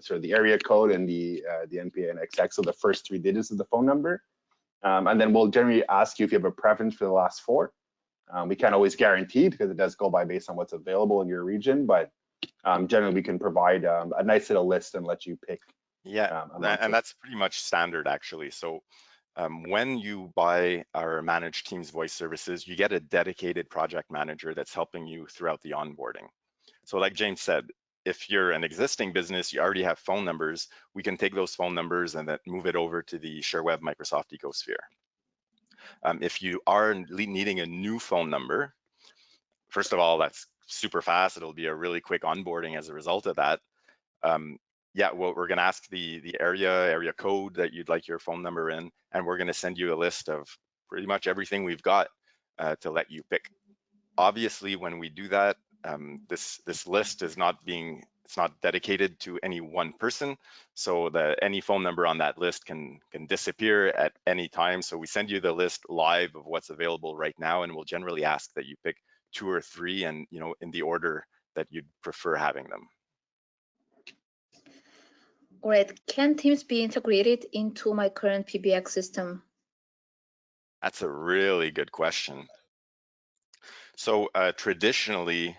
sort of the area code and the NPA and XX, so the first 3 digits of the phone number. And then we'll generally ask you if you have a preference for the last 4. We can't always guarantee because it does go by based on what's available in your region, but generally we can provide a nice little list and let you pick. Yeah, and that's pretty much standard actually. So when you buy our managed Teams voice services, you get a dedicated project manager that's helping you throughout the onboarding. So like James said, if you're an existing business, you already have phone numbers, we can take those phone numbers and then move it over to the Sherweb Microsoft ecosphere. If you are needing a new phone number, first of all, that's super fast. It'll be a really quick onboarding as a result of that. Yeah, well, we're going to ask the area code that you'd like your phone number in, and we're going to send you a list of pretty much everything we've got to let you pick. Obviously, when we do that, this list is it's not dedicated to any one person, so that any phone number on that list can disappear at any time. So we send you the list live of what's available right now, and we'll generally ask that you pick 2 or 3, and in the order that you'd prefer having them. All right, can Teams be integrated into my current PBX system? That's a really good question. So traditionally,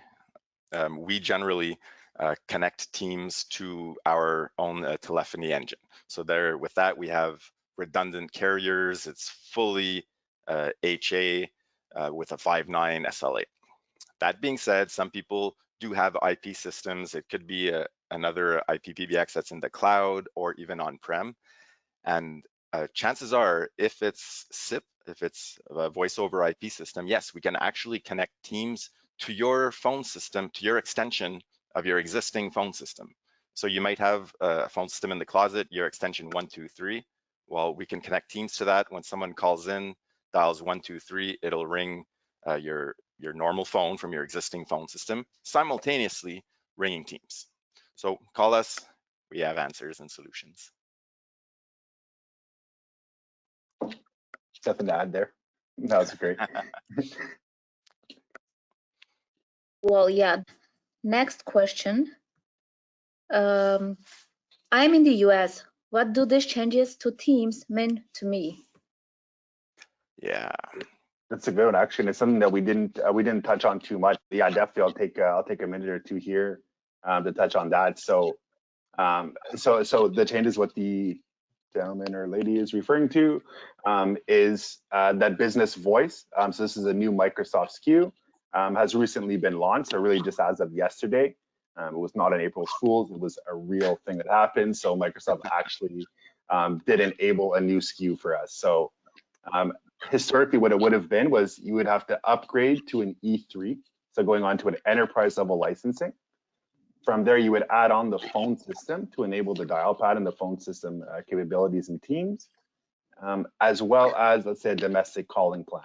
we generally connect Teams to our own telephony engine. So there, with that, we have redundant carriers. It's fully HA with a 5.9 SLA. That being said, some people do have IP systems. It could be another IP PBX that's in the cloud or even on-prem. And chances are, if it's SIP, if it's a voice over IP system, yes, we can actually connect Teams to your phone system, to your extension of your existing phone system. So you might have a phone system in the closet, your extension 123. Well, we can connect Teams to that. When someone calls in, dials 123, it'll ring your normal phone from your existing phone system, simultaneously ringing Teams. So call us, we have answers and solutions. Nothing to add there. That was great. Well, yeah. Next question. I'm in the US. What do these changes to Teams mean to me? Yeah. That's a good one. Actually, it's something that we didn't touch on too much. Yeah, definitely. I'll take a minute or two here to touch on that. So the changes, what the gentleman or lady is referring to, is that business voice. So this is a new Microsoft SKU, has recently been launched. So really, just as of yesterday, it was not an April Fool's. It was a real thing that happened. So Microsoft actually did enable a new SKU for us. So historically, what it would have been was you would have to upgrade to an E3, so going on to an enterprise level licensing. From there, you would add on the phone system to enable the dial pad and the phone system capabilities in Teams, as well as, let's say, a domestic calling plan.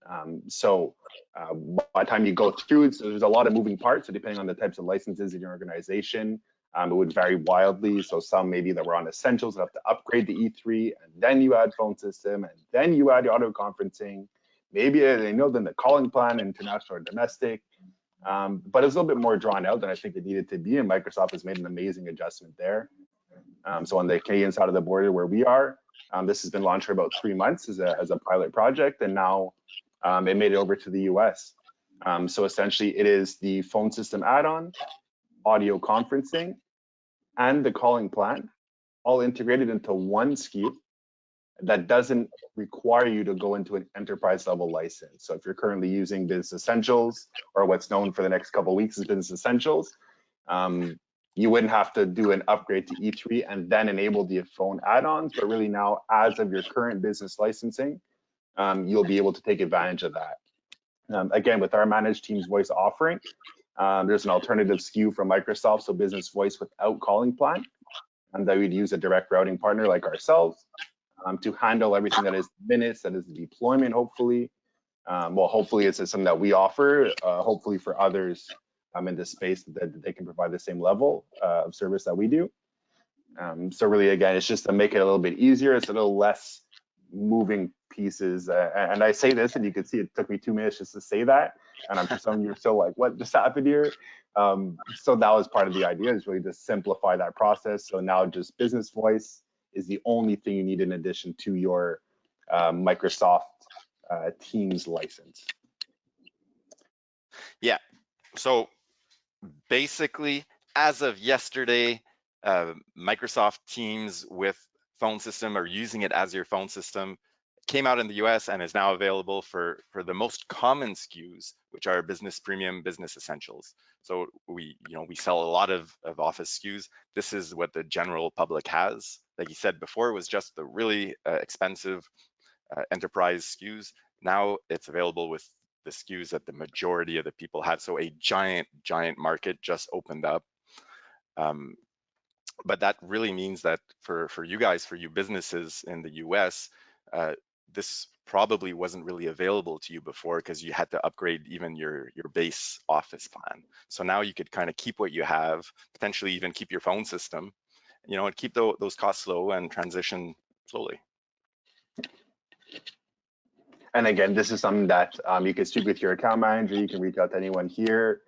By the time you go through, so there's a lot of moving parts. So depending on the types of licenses in your organization, it would vary wildly. So some maybe that were on essentials have to upgrade the E3, and then you add phone system, and then you add auto conferencing. Maybe they know then the calling plan, international or domestic. But it's a little bit more drawn out than I think it needed to be, and Microsoft has made an amazing adjustment there. So on the Canadian side of the border where we are, this has been launched for about 3 months as a pilot project, and now it made it over to the US. So essentially, it is the phone system add-on, audio conferencing, and the calling plan, all integrated into one SKU that doesn't require you to go into an enterprise level license. So if you're currently using Business Essentials, or what's known for the next couple of weeks as Business Essentials, you wouldn't have to do an upgrade to E3 and then enable the phone add-ons, but really now, as of your current business licensing, you'll be able to take advantage of that. Again, with our managed Teams voice offering, there's an alternative SKU from Microsoft, so business voice without calling plan, and that we'd use a direct routing partner like ourselves to handle everything that is minutes, that is the deployment, hopefully. Well, hopefully it's something that we offer, hopefully for others in this space that they can provide the same level of service that we do. So really, again, it's just to make it a little bit easier. It's a little less moving pieces. And I say this, and you can see it took me 2 minutes just to say that. And I'm sure some of you are still like, what just happened here? So that was part of the idea, is really to simplify that process. So now just business voice is the only thing you need in addition to your Microsoft Teams license. Yeah. So basically, as of yesterday, Microsoft Teams with phone system, or using it as your phone system, came out in the US and is now available for the most common SKUs, which are Business Premium, Business Essentials. So we sell a lot of Office SKUs. This is what the general public has. Like you said before, it was just the really expensive enterprise SKUs. Now it's available with the SKUs that the majority of the people have. So a giant market just opened up. But that really means that for you guys, for you businesses in the US, this probably wasn't really available to you before, because you had to upgrade even your base Office plan. So now you could kind of keep what you have, potentially even keep your phone system, and keep those costs low and transition slowly. And again, this is something that you can speak with your account manager. You can reach out to anyone here.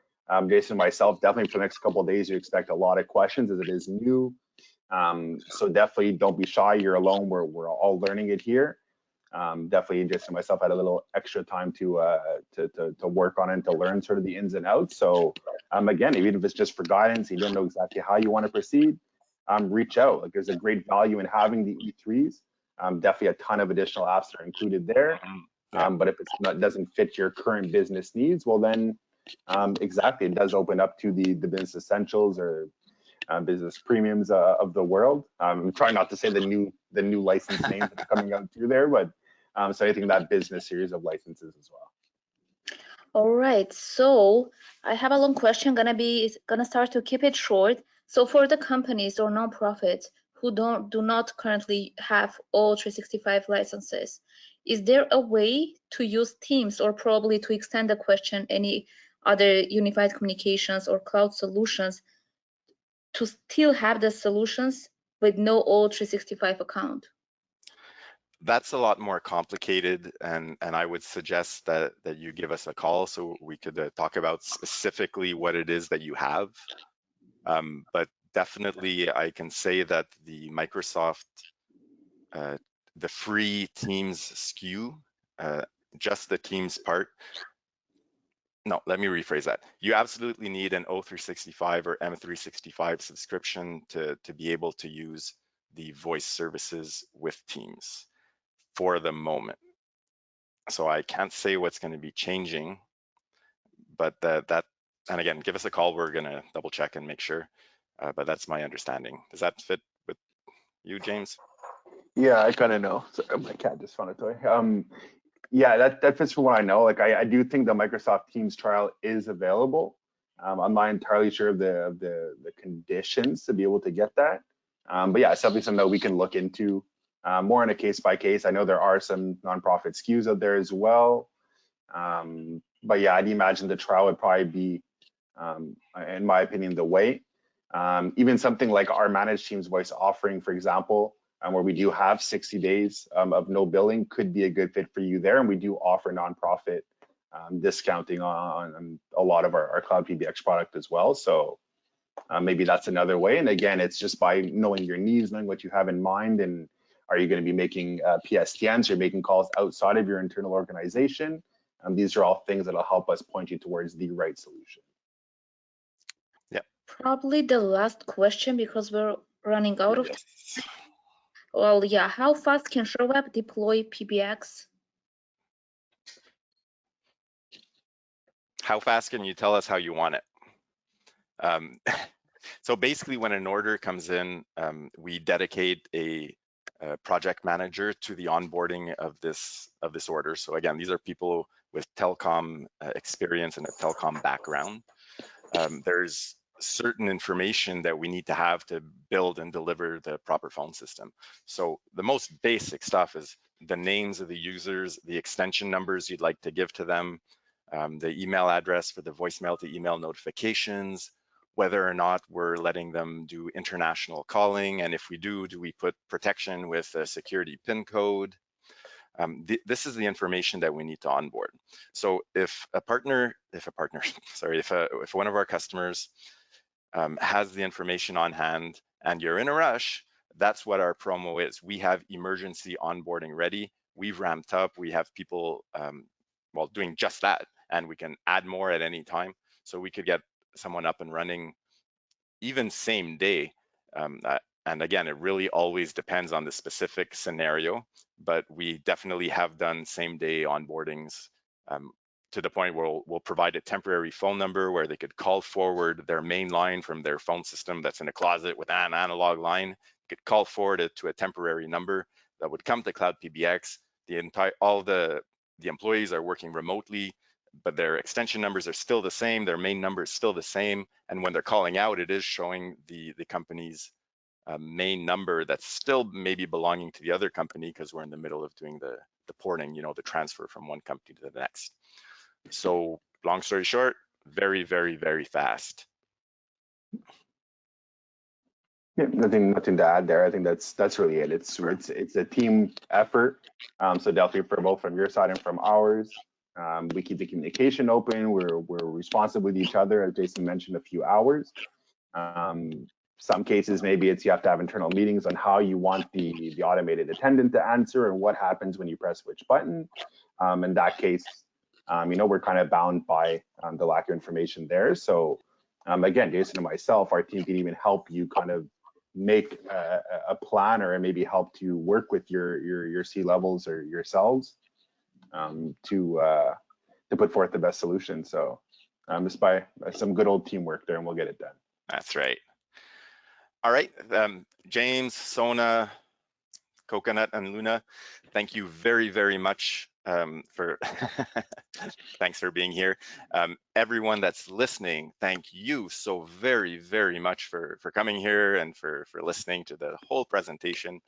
Jason and myself, definitely for the next couple of days, you expect a lot of questions as it is new. So definitely don't be shy. You're alone. We're all learning it here. Definitely Jason and myself had a little extra time to work on it and to learn sort of the ins and outs. So again, even if it's just for guidance, you don't know exactly how you want to proceed, reach out. Like there's a great value in having the E3s. Definitely a ton of additional apps that are included there. But if it's not, doesn't fit your current business needs, well then, exactly, it does open up to the business essentials or business premiums of the world. I'm trying not to say the new license names that are coming out through there, but so I think that business series of licenses as well. All right, so I have a long question, gonna start to keep it short. So for the companies or nonprofits who do not currently have all 365 licenses, is there a way to use Teams, or probably to extend the question, any other unified communications or cloud solutions to still have the solutions with no all 365 account? That's a lot more complicated, and I would suggest that you give us a call so we could talk about specifically what it is that you have. But definitely, I can say that the Microsoft, the free Teams SKU, just the Teams part. No, let me rephrase that. You absolutely need an O365 or M365 subscription to be able to use the voice services with Teams for the moment. So I can't say what's going to be changing, but and again, give us a call. We're going to double check and make sure. But that's my understanding. Does that fit with you, James? Yeah, I kind of know. Sorry, my cat just found a toy. Yeah, that fits from what I know. Like I do think the Microsoft Teams trial is available. I'm not entirely sure of the conditions to be able to get that. But yeah, it's definitely something that we can look into more on a case by case. I know there are some nonprofit SKUs out there as well. But yeah, I'd imagine the trial would probably be, in my opinion, the way. Even something like our managed Teams voice offering, for example, where we do have 60 days of no billing, could be a good fit for you there. And we do offer nonprofit discounting on a lot of our Cloud PBX product as well. So maybe that's another way. And again, it's just by knowing your needs, knowing what you have in mind, and are you going to be making PSTNs or making calls outside of your internal organization? These are all things that'll help us point you towards the right solution. Yeah. Probably the last question, because we're running out of time. Yes. Well, yeah, how fast can Sherweb deploy PBX? How fast can you tell us how you want it? So basically, when an order comes in, we dedicate a project manager to the onboarding of this order. So again, these are people with telecom experience and a telecom background. There's certain information that we need to have to build and deliver the proper phone system. So the most basic stuff is the names of the users, the extension numbers you'd like to give to them, the email address for the voicemail to email notifications, whether or not we're letting them do international calling, and if we do we put protection with a security PIN code? This is the information that we need to onboard. So if one of our customers has the information on hand and you're in a rush, that's what our promo is. We have emergency onboarding ready. We've ramped up. We have people doing just that, and we can add more at any time. So we could get someone up and running even same day. And again, it really always depends on the specific scenario, but we definitely have done same day onboardings to the point where we'll provide a temporary phone number where they could call forward their main line from their phone system that's in a closet with an analog line, could call forward it to a temporary number that would come to Cloud PBX. All the employees are working remotely, but their extension numbers are still the same, their main number is still the same, and when they're calling out, it is showing the company's main number that's still maybe belonging to the other company because we're in the middle of doing the porting, the transfer from one company to the next. So long story short, very, very, very fast. Yeah, nothing to add there. I think that's really it. It's a team effort. So definitely for both from your side and from ours. We keep the communication open. We're responsive with each other, as Jason mentioned, a few hours. Some cases, maybe it's you have to have internal meetings on how you want the automated attendant to answer and what happens when you press which button. In that case, we're kind of bound by the lack of information there. So again, Jason and myself, our team can even help you kind of make a planner and maybe help to work with your C-levels or yourselves to put forth the best solution. So just by some good old teamwork there, and we'll get it done. That's right. All right, James, Sona, Coconut, and Luna, thank you very, very much for thanks for being here. Everyone that's listening, thank you so very, very much for coming here and for listening to the whole presentation.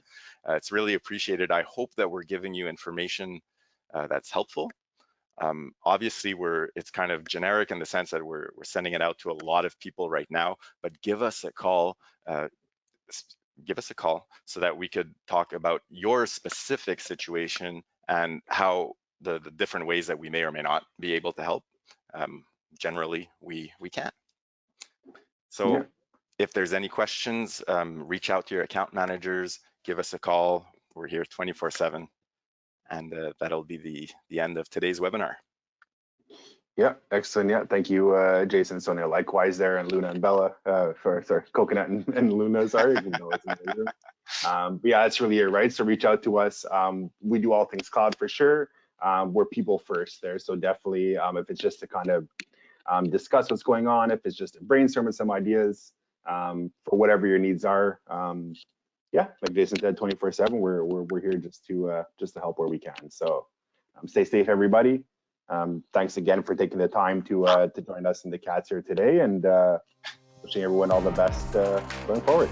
It's really appreciated. I hope that we're giving you information that's helpful. Obviously, it's kind of generic in the sense that we're sending it out to a lot of people right now, but give us a call. Give us a call so that we could talk about your specific situation and how the different ways that we may or may not be able to help. Generally, we can. So yeah. If there's any questions, reach out to your account managers, give us a call. We're here 24/7, and that'll be the end of today's webinar. Yeah, excellent. Yeah, thank you, Jason, Sonia. Likewise there, and Luna and Bella, sorry, Coconut and Luna, sorry, even though it's in the room. But yeah, that's really it, right? So reach out to us. We do all things cloud for sure. We're people first there. So definitely, if it's just to kind of discuss what's going on, if it's just brainstorming some ideas for whatever your needs are, yeah, like Jason said, 24/7, we're here just to help where we can. So stay safe, everybody. Thanks again for taking the time to join us in the CATS here today, and wishing everyone all the best going forward.